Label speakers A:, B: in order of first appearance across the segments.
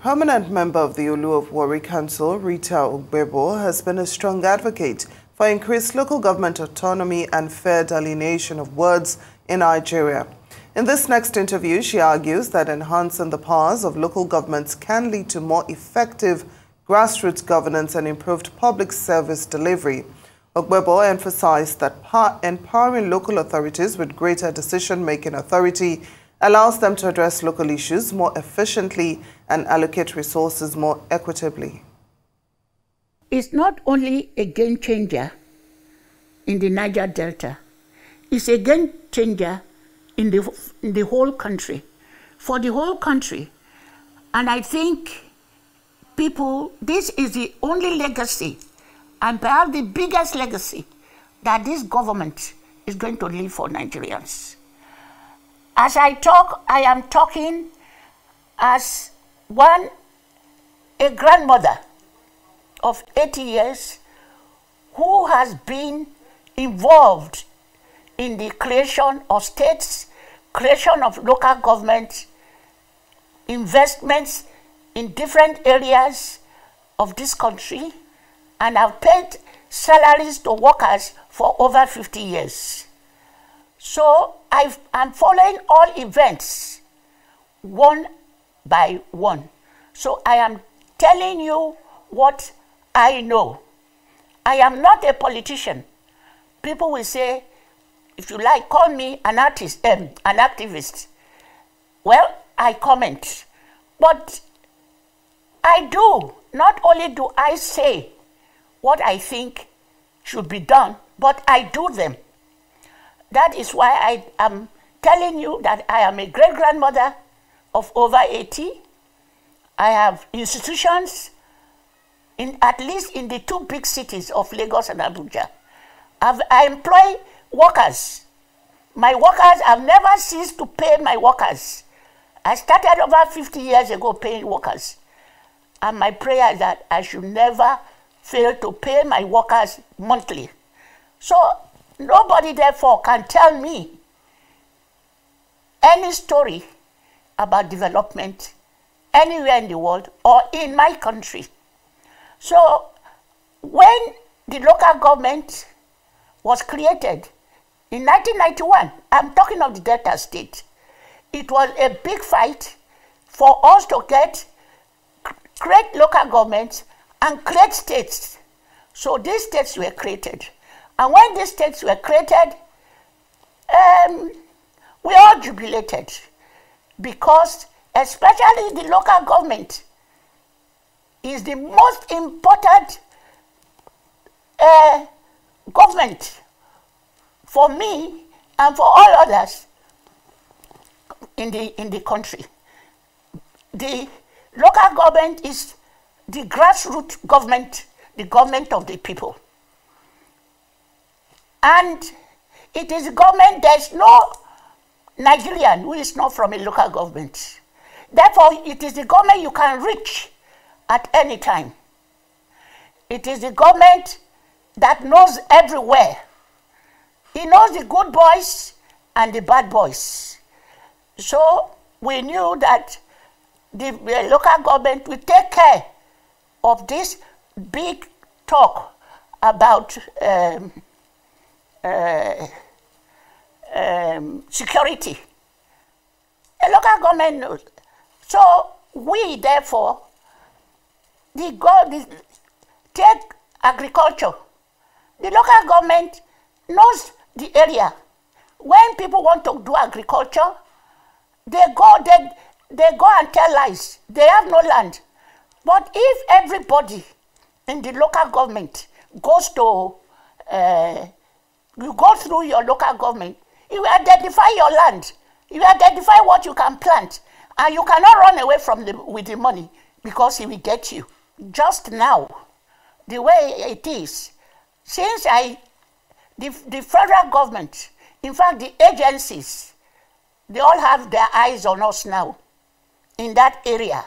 A: Permanent member of the Olu-of-Warri Council, Rita Ogbebor, has been a strong advocate for increased local government autonomy and fair delineation of wards in Nigeria. In this next interview, she argues that enhancing the powers of local governments can lead to more effective grassroots governance and improved public service delivery. Ogbebor emphasized that empowering local authorities with greater decision-making authority allows them to address local issues more efficiently and allocate resources more equitably.
B: It's not only a game changer in the Niger Delta, it's a game changer in the whole country, for the whole country. And I think this is the only legacy, and perhaps the biggest legacy, that this government is going to leave for Nigerians. As I talk, I am talking as a grandmother of 80 years who has been involved in the creation of states, creation of local government, investments in different areas of this country, and have paid salaries to workers for over 50 years. So I'm following all events one by one. So I am telling you what I know. I am not a politician. People will say, if you like, call me an activist. Well, I comment. But I do. Not only do I say what I think should be done, but I do them. That is why I am telling you that I am a great-grandmother of over 80. I have institutions at least in the two big cities of Lagos and Abuja. I employ workers. My workers, I've never ceased to pay my workers. I started over 50 years ago paying workers. And my prayer is that I should never fail to pay my workers monthly. So nobody, therefore, can tell me any story about development anywhere in the world or in my country. So when the local government was created in 1991, I'm talking of the Delta State, it was a big fight for us to create local governments and create states. So these states were created. And when these states were created, we all jubilated, because especially the local government is the most important government for me and for all others in the country. The local government is the grassroots government, the government of the people. And it is a government, there's no Nigerian who is not from a local government. Therefore, it is the government you can reach at any time. It is the government that knows everywhere. It knows the good boys and the bad boys. So we knew that the local government will take care of this big talk about security. A local government knows. So we, therefore, take agriculture. The local government knows the area. When people want to do agriculture, they go and tell lies. They have no land. But if everybody in the local government goes to, you go through your local government, you will identify your land. You will identify what you can plant. And you cannot run away with the money, because he will get you. Just now, the way it is, since the federal government, in fact the agencies, they all have their eyes on us now in that area.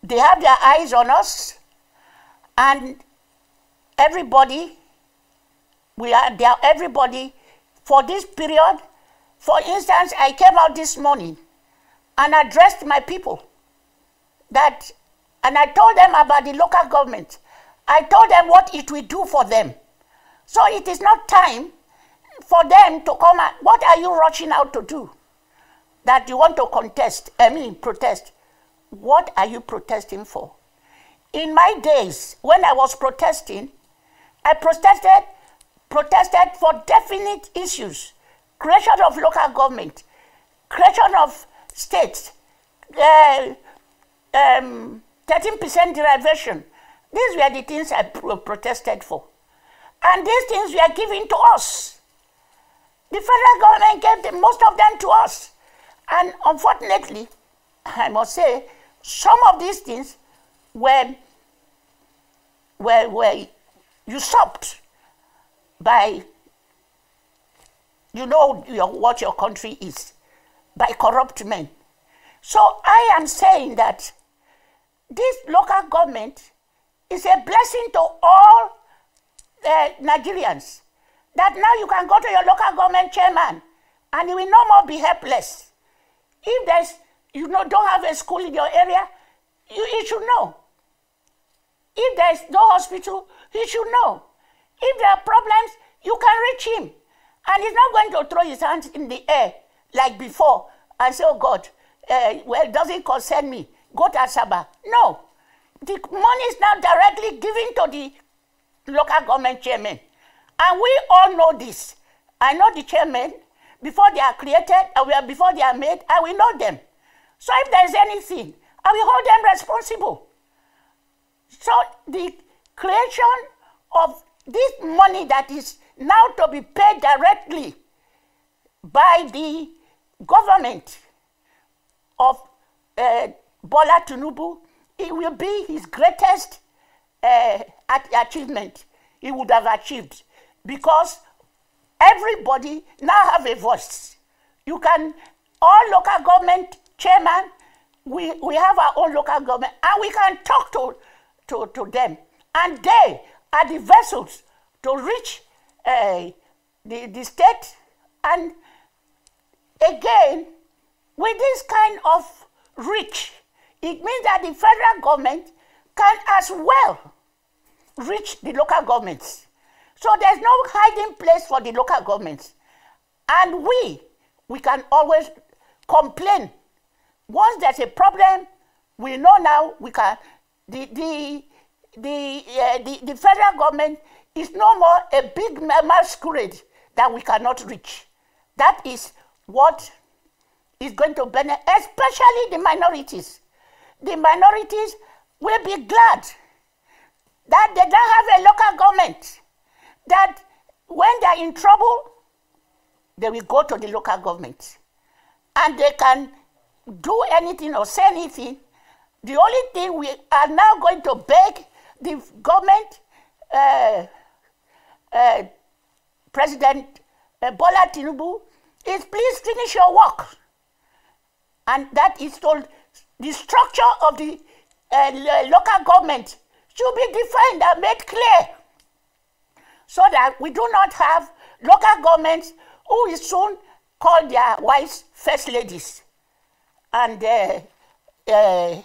B: They have their eyes on us, and everybody, everybody for this period. For instance, I came out this morning and addressed my people that And I told them about the local government. I told them what it will do for them. So it is not time for them to come and, what are you rushing out to do? That you want to protest. What are you protesting for? In my days, when I was protesting, I protested for definite issues. Creation of local government, creation of states, 13% derivation. These were the things I protested for. And these things were given to us. The federal government gave most of them to us. And unfortunately, I must say, some of these things were usurped by, what your country is, by corrupt men. So I am saying that this local government is a blessing to all Nigerians. That now you can go to your local government chairman and you will no more be helpless. If don't have a school in your area, you should know. If there is no hospital, you should know. If there are problems, you can reach him. And he's not going to throw his hands in the air like before and say, oh God, it doesn't concern me. Go to Asaba. No. The money is now directly given to the local government chairman. And we all know this. I know the chairman. Before they are created, before they are made, I will know them. So if there is anything, I will hold them responsible. So the creation of this money that is now to be paid directly by the government of Bola Tinubu, it will be his greatest achievement he would have achieved, because everybody now have a voice. You can, all local government chairman, we have our own local government, and we can talk to them. And they are the vessels to reach the state. And again, with this kind of reach, it means that the federal government can as well reach the local governments. So there's no hiding place for the local governments. And we can always complain. Once there's a problem, we know now we can, the federal government is no more a big masquerade that we cannot reach. That is what is going to benefit, especially the minorities. The minorities will be glad that they don't have a local government, that when they're in trouble, they will go to the local government. And they can do anything or say anything. The only thing we are now going to beg the government, President Bola Tinubu, is please finish your work. And that is told, the structure of the local government should be defined and made clear, so that we do not have local governments who will soon call their wives first ladies. And they call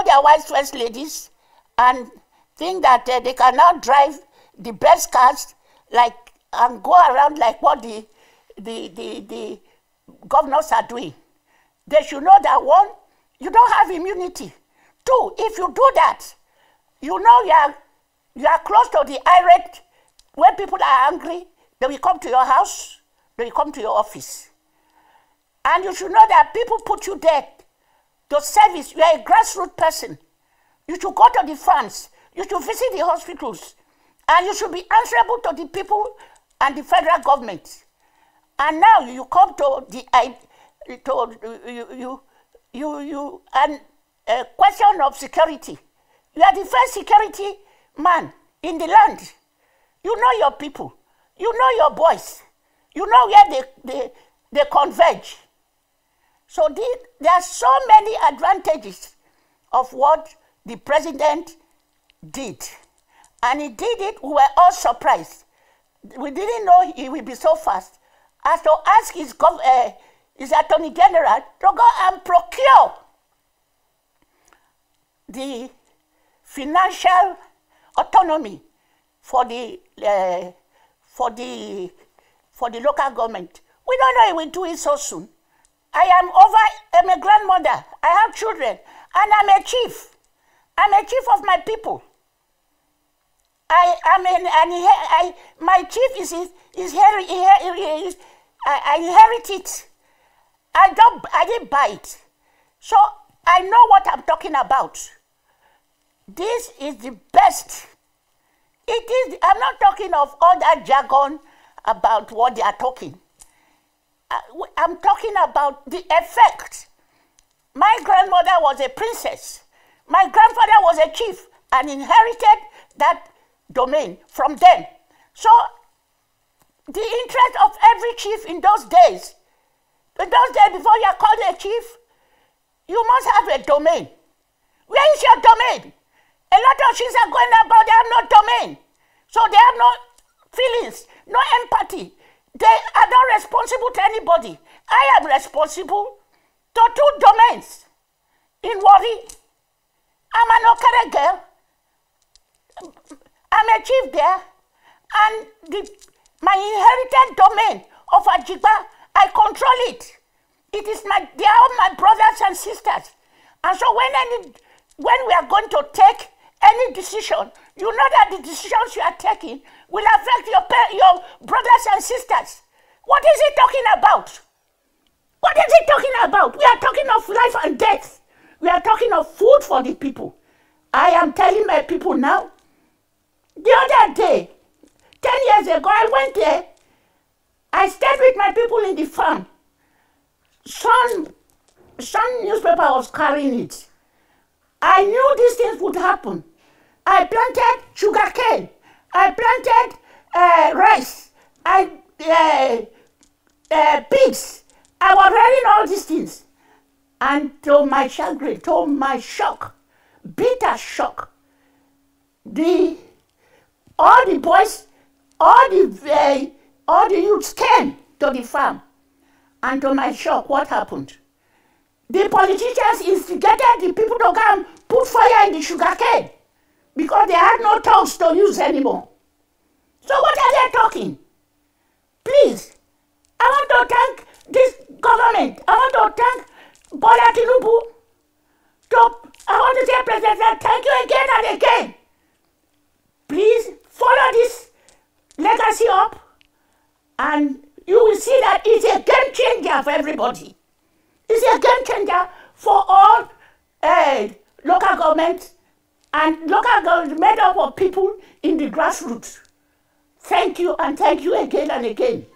B: their wives first ladies and think that they can now drive the best cars and go around like what the governors are doing. They should know that, one, you don't have immunity. Two, if you do that, you know you are close to the irate. When people are angry, they will come to your house, they will come to your office. And you should know that people put you there to service. You are a grassroots person. You should go to the farms. You should visit the hospitals. And you should be answerable to the people and the federal government. And now you come to the and a question of security. You are the first security man in the land. You know your people. You know your boys. You know where they converge. So there are so many advantages of what the president did. And he did it, we were all surprised. We didn't know he would be so fast as to ask his Attorney General to go and procure the financial autonomy for the local government. We don't know if we do it so soon. I'm a grandmother. I have children, and I'm a chief. I'm a chief of my people. My chief I inherit it. I didn't buy it. So I know what I'm talking about. This is the best. It is. I'm not talking of all that jargon about what they are talking. I'm talking about the effect. My grandmother was a princess. My grandfather was a chief and inherited that domain from them. So the interest of every chief in those days before you are called a chief, you must have a domain. Where is your domain? A lot of chiefs are going about, they have no domain. So they have no feelings, no empathy. They are not responsible to anybody. I am responsible to 2 domains. In Warri, I'm an Okere girl. I'm a chief there. And my inherited domain of Ajigba, I control it. They are all my brothers and sisters. And so when we are going to take any decision, you know that the decisions you are taking will affect your brothers and sisters. What is he talking about? What is he talking about? We are talking of life and death. We are talking of food for the people. I am telling my people now. The other day, 10 years ago, I went there. I stayed with my people in the farm. Some newspaper was carrying it. I knew these things would happen. I planted sugarcane. I planted rice. Pigs. I was running all these things. And to my chagrin, to my shock, bitter shock, all the boys, all the youths came to the farm. And to my shock, what happened? The politicians instigated the people to come put fire in the sugarcane because they had no tongues to use anymore. So what are they talking? Please, I want to thank this government. I want to thank Bola Tinubu. I want to say, President, thank you again and again. Please follow this legacy up, and you will see that it's a game changer for everybody. It's a game changer for all local governments and local governments made up of people in the grassroots. Thank you, and thank you again and again.